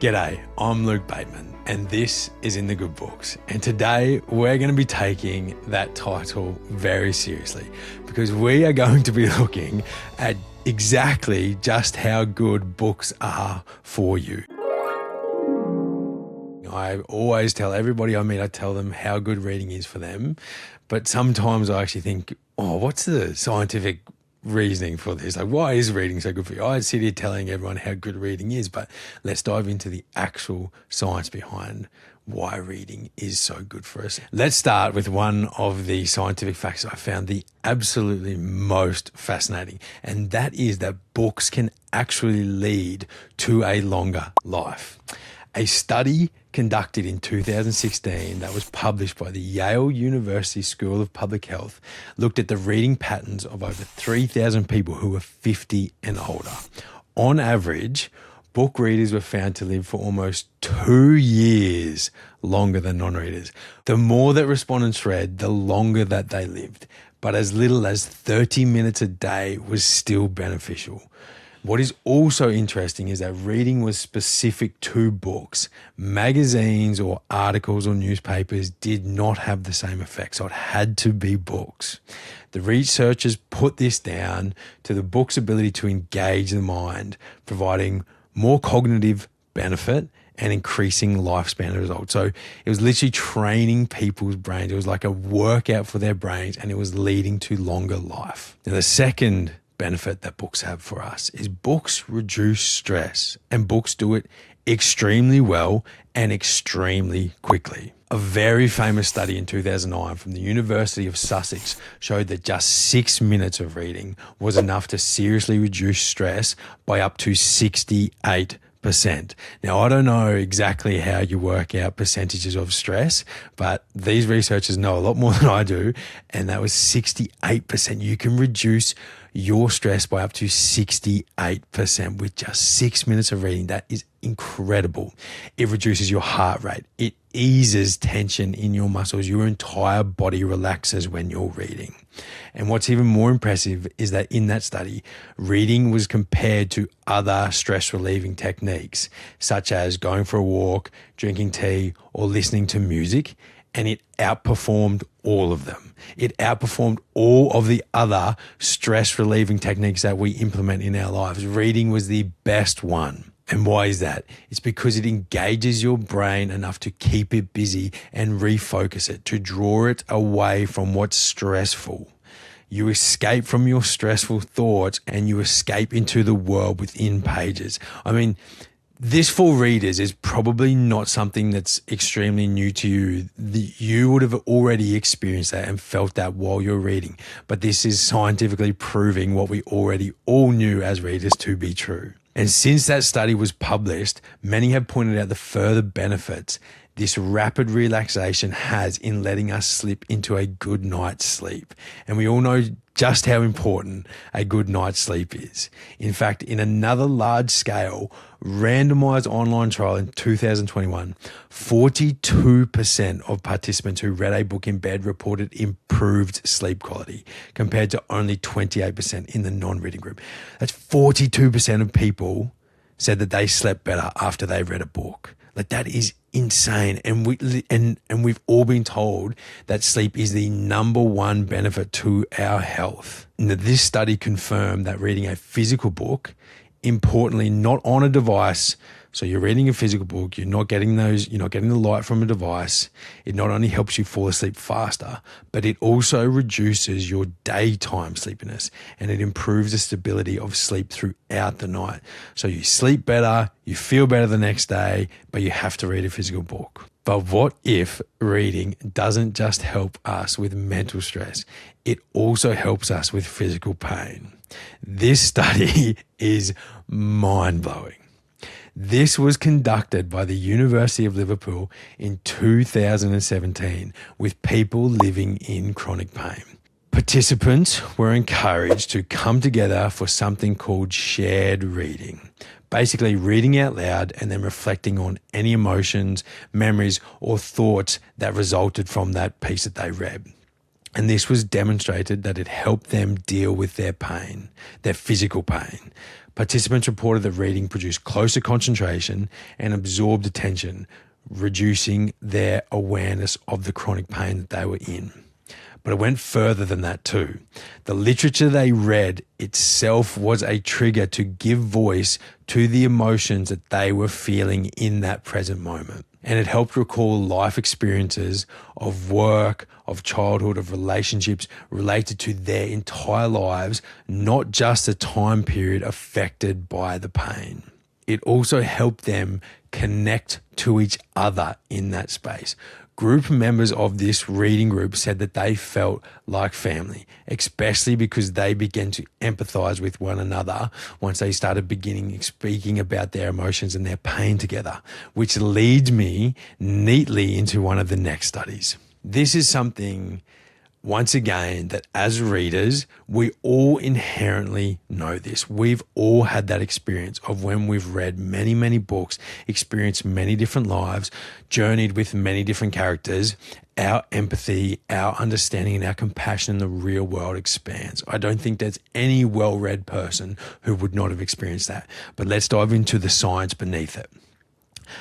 G'day, I'm Luke Bateman, and this is In the Good Books. And today we're going to be taking that title very seriously because we are going to be looking at exactly just how good books are for you. I always tell everybody I meet, I tell them how good reading is for them. But sometimes I actually think, what's the scientific reasoning for this? Like, why is reading so good for you? I sit here telling everyone how good reading is, but let's dive into the actual science behind why reading is so good for us. Let's start with one of the scientific facts I found the absolutely most fascinating, and that is that books can actually lead to a longer life. A study conducted in 2016 that was published by the Yale University School of Public Health looked at the reading patterns of over 3,000 people who were 50 and older. On average, book readers were found to live for almost 2 years longer than non-readers. The more that respondents read, the longer that they lived, but as little as 30 minutes a day was still beneficial. What is also interesting is that reading was specific to books. Magazines or articles or newspapers did not have the same effect, so it had to be books. The researchers put this down to the book's ability to engage the mind, providing more cognitive benefit and increasing lifespan as a result. So it was literally training people's brains. It was like a workout for their brains, and it was leading to longer life. Now, the second benefit that books have for us is books reduce stress, and books do it extremely well and extremely quickly. A very famous study in 2009 from the University of Sussex showed that just 6 minutes of reading was enough to seriously reduce stress by up to 68%. Now, I don't know exactly how you work out percentages of stress, but these researchers know a lot more than I do, and that was 68%. You can reduce your stress by up to 68% with just 6 minutes of reading. That is incredible. It reduces your heart rate. It eases tension in your muscles. Your entire body relaxes when you're reading. And what's even more impressive is that in that study, reading was compared to other stress relieving techniques, such as going for a walk, drinking tea, or listening to music, and it outperformed all of them. It outperformed all of the other stress relieving techniques that we implement in our lives. Reading was the best one. And why is that? It's because it engages your brain enough to keep it busy and refocus it, to draw it away from what's stressful. You escape from your stressful thoughts and you escape into the world within pages. I mean, this for readers is probably not something that's extremely new to you. You would have already experienced that and felt that while you're reading. But this is scientifically proving what we already all knew as readers to be true. And since that study was published, many have pointed out the further benefits this rapid relaxation has in letting us slip into a good night's sleep. And we all know just how important a good night's sleep is. In fact, in another large-scale randomized online trial in 2021, 42% of participants who read a book in bed reported improved sleep quality, compared to only 28% in the non-reading group. That's 42% of people said that they slept better after they read a book. Like, that is insane. And we've all been told that sleep is the number one benefit to our health. Now, this study confirmed that reading a physical book, importantly, not on a device. So you're reading a physical book, you're not getting the light from a device. It not only helps you fall asleep faster, but it also reduces your daytime sleepiness, and it improves the stability of sleep throughout the night. So you sleep better, you feel better the next day, but you have to read a physical book. But what if reading doesn't just help us with mental stress? It also helps us with physical pain. This study is mind-blowing. This was conducted by the University of Liverpool in 2017 with people living in chronic pain. Participants were encouraged to come together for something called shared reading. Basically reading out loud and then reflecting on any emotions, memories, or thoughts that resulted from that piece that they read. And this was demonstrated that it helped them deal with their pain, their physical pain. Participants reported that reading produced closer concentration and absorbed attention, reducing their awareness of the chronic pain that they were in. But it went further than that too. The literature they read itself was a trigger to give voice to the emotions that they were feeling in that present moment. And it helped recall life experiences of work, of childhood, of relationships related to their entire lives, not just the time period affected by the pain. It also helped them connect to each other in that space. Group members of this reading group said that they felt like family, especially because they began to empathize with one another once they started speaking about their emotions and their pain together, which leads me neatly into one of the next studies. This is something, once again, that as readers, we all inherently know this. We've all had that experience of when we've read many, many books, experienced many different lives, journeyed with many different characters, our empathy, our understanding, and our compassion in the real world expands. I don't think there's any well-read person who would not have experienced that. But let's dive into the science beneath it.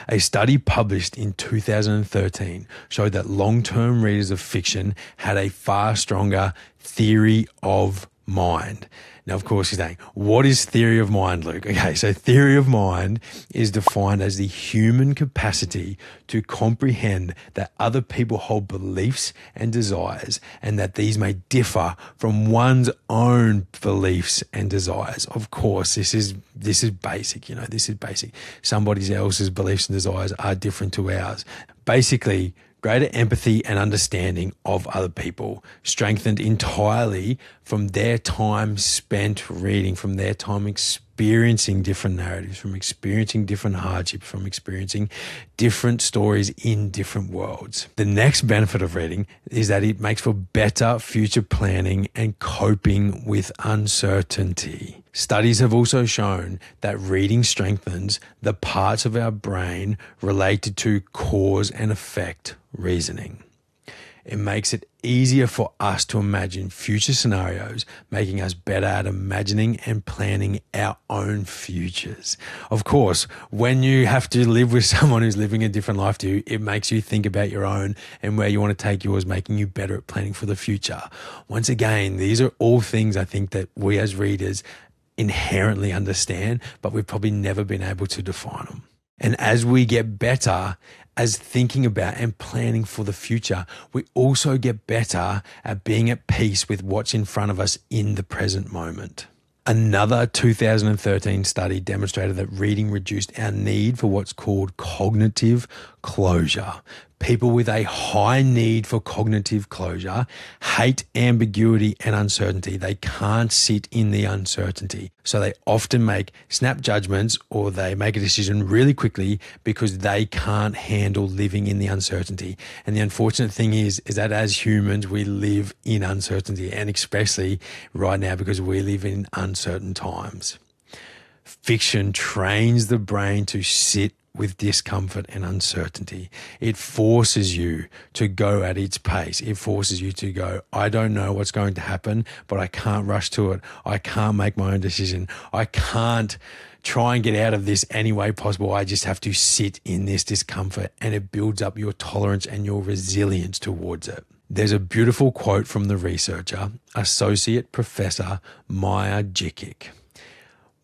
A study published in 2013 showed that long-term readers of fiction had a far stronger theory of mind. Now, of course, you're saying, what is theory of mind, Luke? Okay, so theory of mind is defined as the human capacity to comprehend that other people hold beliefs and desires, and that these may differ from one's own beliefs and desires. Of course, this is basic, this is basic. Somebody else's beliefs and desires are different to ours. Basically, greater empathy and understanding of other people, strengthened entirely from their time spent reading, from their time experiencing different narratives, from experiencing different hardships, from experiencing different stories in different worlds. The next benefit of reading is that it makes for better future planning and coping with uncertainty. Studies have also shown that reading strengthens the parts of our brain related to cause and effect reasoning. It makes it easier for us to imagine future scenarios, making us better at imagining and planning our own futures. Of course, when you have to live with someone who's living a different life to you, it makes you think about your own and where you want to take yours, making you better at planning for the future. Once again, these are all things I think that we as readers inherently understand, but we've probably never been able to define them. And as we get better as thinking about and planning for the future, we also get better at being at peace with what's in front of us in the present moment. Another 2013 study demonstrated that reading reduced our need for what's called cognitive closure. People with a high need for cognitive closure hate ambiguity and uncertainty. They can't sit in the uncertainty. So they often make snap judgments, or they make a decision really quickly because they can't handle living in the uncertainty. And the unfortunate thing is that as humans, we live in uncertainty, and especially right now because we live in uncertain times. Fiction trains the brain to sit with discomfort and uncertainty. It forces you to go at its pace. It forces you to go, I don't know what's going to happen, but I can't rush to it. I can't make my own decision. I can't try and get out of this any way possible. I just have to sit in this discomfort, and it builds up your tolerance and your resilience towards it. There's a beautiful quote from the researcher, Associate Professor Maya Jikic.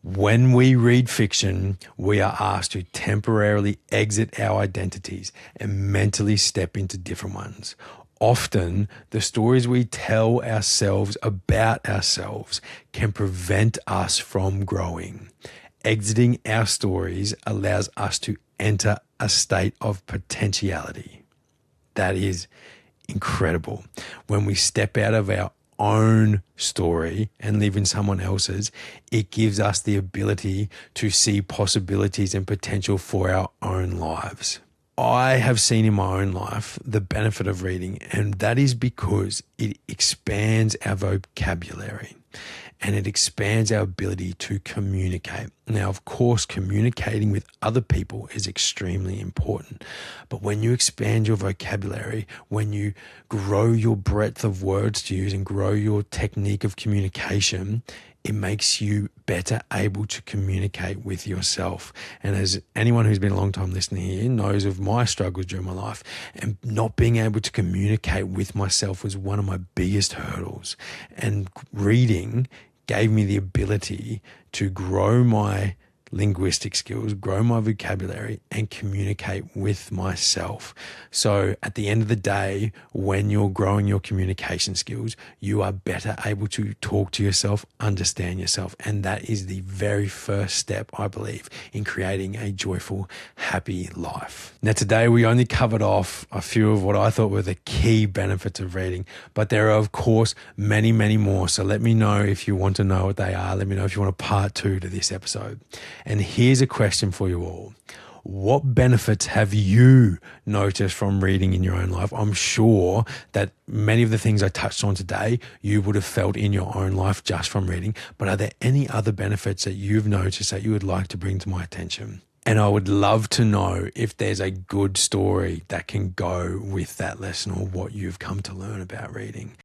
When we read fiction, we are asked to temporarily exit our identities and mentally step into different ones. Often, the stories we tell ourselves about ourselves can prevent us from growing. Exiting our stories allows us to enter a state of potentiality. That is incredible. When we step out of our own story and live in someone else's, it gives us the ability to see possibilities and potential for our own lives. I have seen in my own life the benefit of reading, and that is because it expands our vocabulary and it expands our ability to communicate. Now, of course, communicating with other people is extremely important. But when you expand your vocabulary, when you grow your breadth of words to use and grow your technique of communication, it makes you better able to communicate with yourself. And as anyone who's been a long time listener here knows of my struggles during my life, and not being able to communicate with myself was one of my biggest hurdles. And reading gave me the ability to grow my linguistic skills, grow my vocabulary, and communicate with myself. So at the end of the day, when you're growing your communication skills, you are better able to talk to yourself, understand yourself. And that is the very first step, I believe, in creating a joyful, happy life. Now, today we only covered off a few of what I thought were the key benefits of reading, but there are, of course, many, many more. So let me know if you want to know what they are. Let me know if you want a part 2 to this episode. And here's a question for you all. What benefits have you noticed from reading in your own life? I'm sure that many of the things I touched on today, you would have felt in your own life just from reading. But are there any other benefits that you've noticed that you would like to bring to my attention? And I would love to know if there's a good story that can go with that lesson or what you've come to learn about reading.